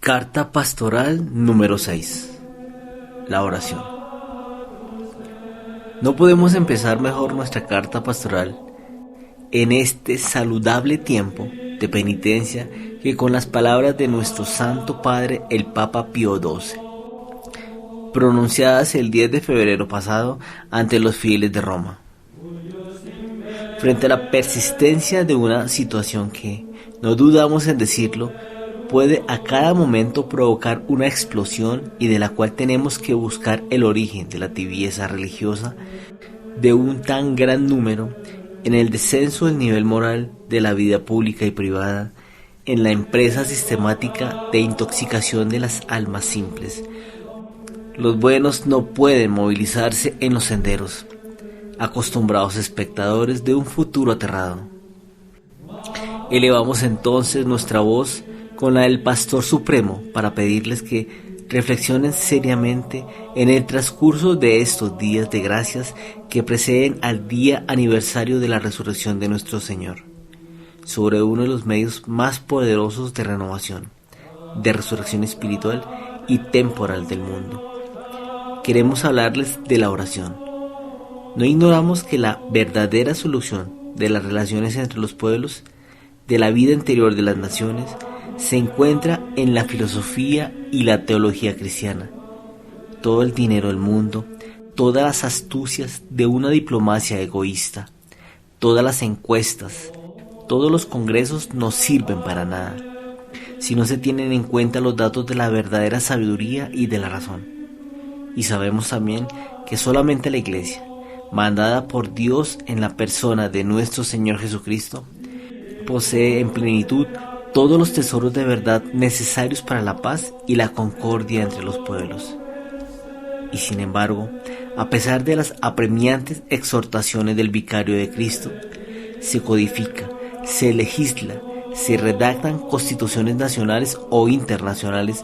Carta pastoral número 6. La oración. No podemos empezar mejor nuestra carta pastoral en este saludable tiempo de penitencia que con las palabras de nuestro Santo Padre el Papa Pío XII, pronunciadas el 10 de febrero pasado ante los fieles de Roma. Frente a la persistencia de una situación que, no dudamos en decirlo, puede a cada momento provocar una explosión y de la cual tenemos que buscar el origen de la tibieza religiosa de un tan gran número, en el descenso del nivel moral de la vida pública y privada, en la empresa sistemática de intoxicación de las almas simples. Los buenos no pueden movilizarse en los senderos, acostumbrados espectadores de un futuro aterrado. Elevamos entonces nuestra voz con la del Pastor Supremo para pedirles que reflexionen seriamente en el transcurso de estos días de gracias que preceden al día aniversario de la resurrección de nuestro Señor, sobre uno de los medios más poderosos de renovación, de resurrección espiritual y temporal del mundo. Queremos hablarles de la oración. No ignoramos que la verdadera solución de las relaciones entre los pueblos, de la vida interior de las naciones, se encuentra en la filosofía y la teología cristiana. Todo el dinero del mundo, todas las astucias de una diplomacia egoísta, todas las encuestas, todos los congresos no sirven para nada, si no se tienen en cuenta los datos de la verdadera sabiduría y de la razón. Y sabemos también que solamente la Iglesia, mandada por Dios en la persona de nuestro Señor Jesucristo, posee en plenitud todos los tesoros de verdad necesarios para la paz y la concordia entre los pueblos. Y sin embargo, a pesar de las apremiantes exhortaciones del Vicario de Cristo, se codifica, se legisla, se redactan constituciones nacionales o internacionales,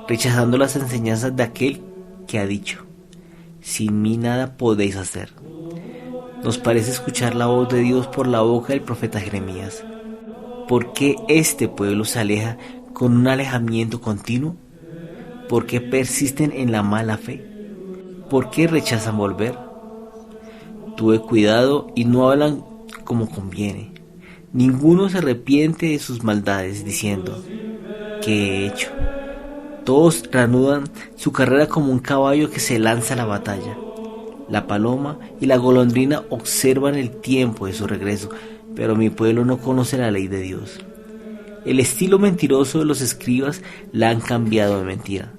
rechazando las enseñanzas de aquel que ha dicho: sin mí nada podéis hacer. Nos parece escuchar la voz de Dios por la boca del profeta Jeremías. ¿Por qué este pueblo se aleja con un alejamiento continuo? ¿Por qué persisten en la mala fe? ¿Por qué rechazan volver? Tuve cuidado y no hablan como conviene. Ninguno se arrepiente de sus maldades, diciendo: ¿qué he hecho? Todos reanudan su carrera como un caballo que se lanza a la batalla. La paloma y la golondrina observan el tiempo de su regreso, pero mi pueblo no conoce la ley de Dios. El estilo mentiroso de los escribas la han cambiado de mentira.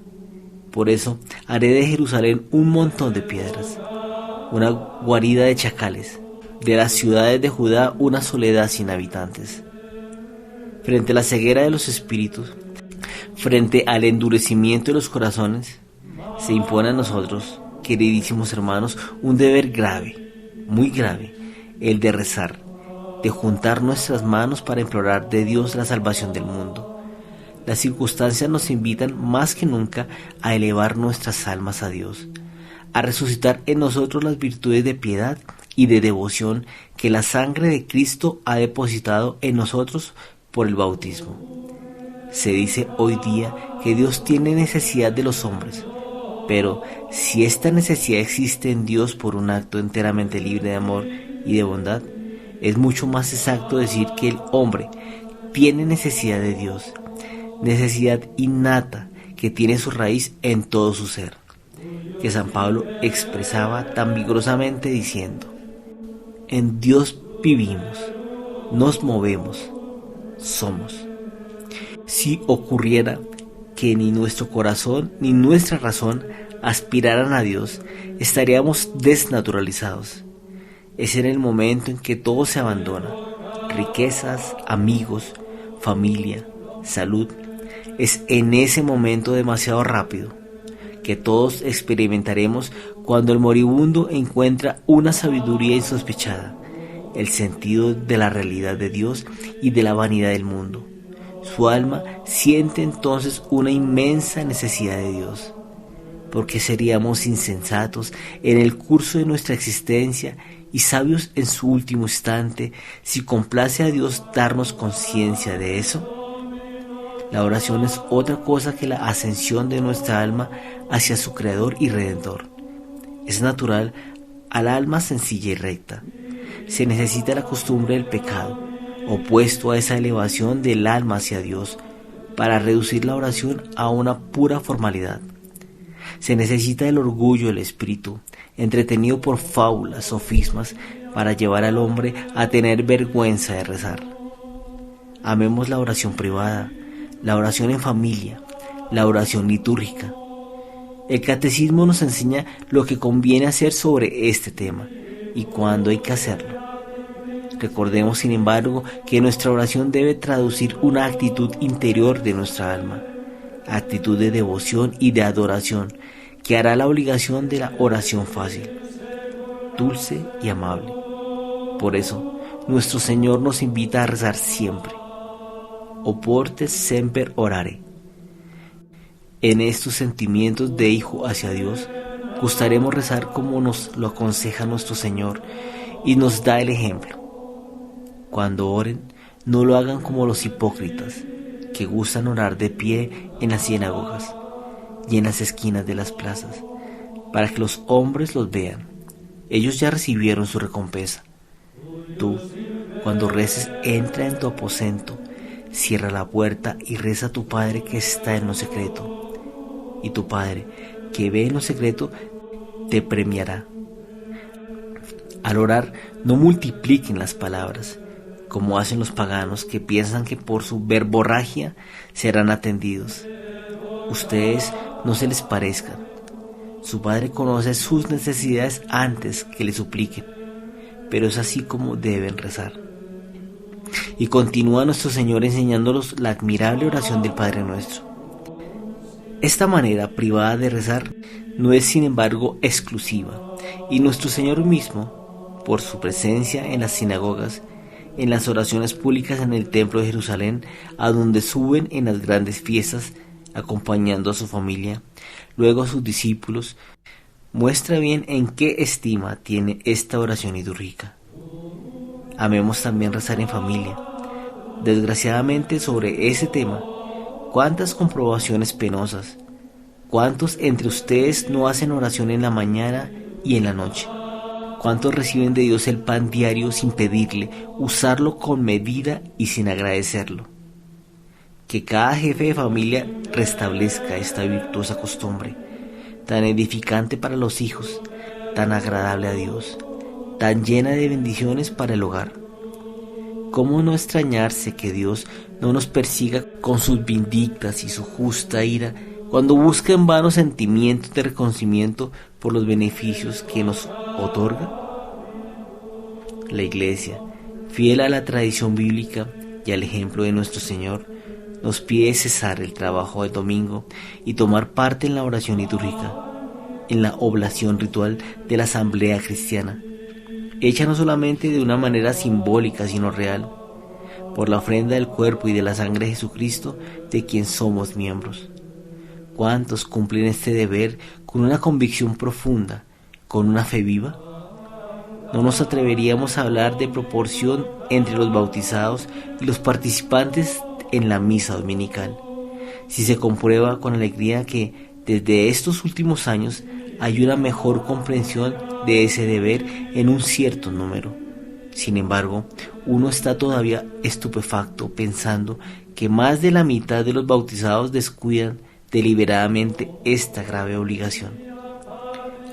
Por eso haré de Jerusalén un montón de piedras, una guarida de chacales, de las ciudades de Judá una soledad sin habitantes. Frente a la ceguera de los espíritus, frente al endurecimiento de los corazones, se impone a nosotros, queridísimos hermanos, un deber grave, muy grave, el de rezar, de juntar nuestras manos para implorar de Dios la salvación del mundo. Las circunstancias nos invitan más que nunca a elevar nuestras almas a Dios, a resucitar en nosotros las virtudes de piedad y de devoción que la sangre de Cristo ha depositado en nosotros por el bautismo. Se dice hoy día que Dios tiene necesidad de los hombres, pero si esta necesidad existe en Dios por un acto enteramente libre de amor y de bondad, es mucho más exacto decir que el hombre tiene necesidad de Dios, necesidad innata que tiene su raíz en todo su ser, que San Pablo expresaba tan vigorosamente diciendo: en Dios vivimos, nos movemos, somos. Si ocurriera que ni nuestro corazón ni nuestra razón aspiraran a Dios, estaríamos desnaturalizados. Es en el momento en que todo se abandona: riquezas, amigos, familia, salud. Es en ese momento demasiado rápido que todos experimentaremos cuando el moribundo encuentra una sabiduría insospechada, el sentido de la realidad de Dios y de la vanidad del mundo. Su alma siente entonces una inmensa necesidad de Dios. ¿Por qué seríamos insensatos en el curso de nuestra existencia y sabios en su último instante si complace a Dios darnos conciencia de eso? La oración es otra cosa que la ascensión de nuestra alma hacia su Creador y Redentor. Es natural al alma sencilla y recta. Se necesita la costumbre del pecado, opuesto a esa elevación del alma hacia Dios, para reducir la oración a una pura formalidad. Se necesita el orgullo del espíritu, entretenido por fábulas, sofismas, para llevar al hombre a tener vergüenza de rezar. Amemos la oración privada, la oración en familia, la oración litúrgica. El catecismo nos enseña lo que conviene hacer sobre este tema y cuándo hay que hacerlo. Recordemos, sin embargo, que nuestra oración debe traducir una actitud interior de nuestra alma, actitud de devoción y de adoración, que hará la obligación de la oración fácil, dulce y amable. Por eso, nuestro Señor nos invita a rezar siempre. Oporte semper orare. En estos sentimientos de hijo hacia Dios, gustaremos rezar como nos lo aconseja nuestro Señor y nos da el ejemplo. Cuando oren, no lo hagan como los hipócritas, que gustan orar de pie en las sinagogas y en las esquinas de las plazas, para que los hombres los vean. Ellos ya recibieron su recompensa. Tú, cuando reces, entra en tu aposento, cierra la puerta y reza a tu Padre que está en lo secreto. Y tu Padre, que ve en lo secreto, te premiará. Al orar, no multipliquen las palabras, como hacen los paganos que piensan que por su verborragia serán atendidos. Ustedes no se les parezcan. Su Padre conoce sus necesidades antes que le supliquen, pero es así como deben rezar. Y continúa nuestro Señor enseñándonos la admirable oración del Padre Nuestro. Esta manera privada de rezar no es, sin embargo, exclusiva, y nuestro Señor mismo, por su presencia en las sinagogas, en las oraciones públicas en el templo de Jerusalén, a donde suben en las grandes fiestas, acompañando a su familia, luego a sus discípulos, muestra bien en qué estima tiene esta oración litúrgica. Amemos también rezar en familia. Desgraciadamente, sobre ese tema, cuántas comprobaciones penosas, cuántos entre ustedes no hacen oración en la mañana y en la noche, cuántos reciben de Dios el pan diario sin pedirle, usarlo con medida y sin agradecerlo. Que cada jefe de familia restablezca esta virtuosa costumbre, tan edificante para los hijos, tan agradable a Dios, tan llena de bendiciones para el hogar. ¿Cómo no extrañarse que Dios no nos persiga con sus vindictas y su justa ira cuando busca en vano sentimientos de reconocimiento por los beneficios que nos otorga? La Iglesia, fiel a la tradición bíblica y al ejemplo de nuestro Señor, nos pide cesar el trabajo del domingo y tomar parte en la oración litúrgica, en la oblación ritual de la asamblea cristiana, hecha no solamente de una manera simbólica sino real, por la ofrenda del cuerpo y de la sangre de Jesucristo, de quien somos miembros. ¿Cuántos cumplen este deber con una convicción profunda, con una fe viva? No nos atreveríamos a hablar de proporción entre los bautizados y los participantes en la misa dominical, si se comprueba con alegría que desde estos últimos años hay una mejor comprensión de ese deber en un cierto número. Sin embargo, uno está todavía estupefacto pensando que más de la mitad de los bautizados descuidan deliberadamente esta grave obligación.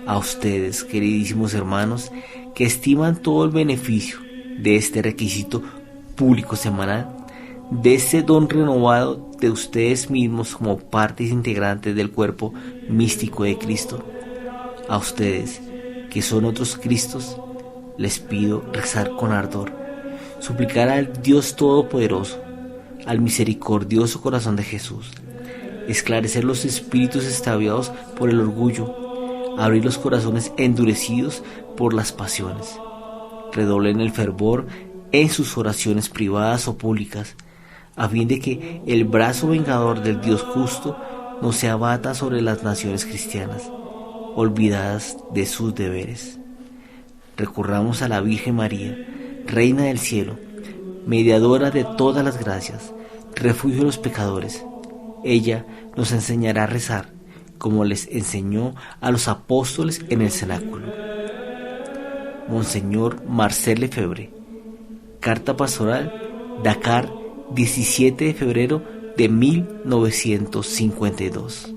A ustedes, queridísimos hermanos, que estiman todo el beneficio de este requisito público semanal, de este don renovado de ustedes mismos como partes integrantes del cuerpo místico de Cristo. A ustedes, que son otros Cristos, les pido rezar con ardor, suplicar al Dios Todopoderoso, al misericordioso corazón de Jesús, esclarecer los espíritus extraviados por el orgullo, abrir los corazones endurecidos por las pasiones. Redoblen el fervor en sus oraciones privadas o públicas, a fin de que el brazo vengador del Dios justo no se abata sobre las naciones cristianas, olvidadas de sus deberes. Recurramos a la Virgen María, Reina del Cielo, mediadora de todas las gracias, refugio de los pecadores. Ella nos enseñará a rezar, como les enseñó a los apóstoles en el cenáculo. Monseñor Marcel Lefebvre. Carta Pastoral, Dakar, 17 de febrero de 1952.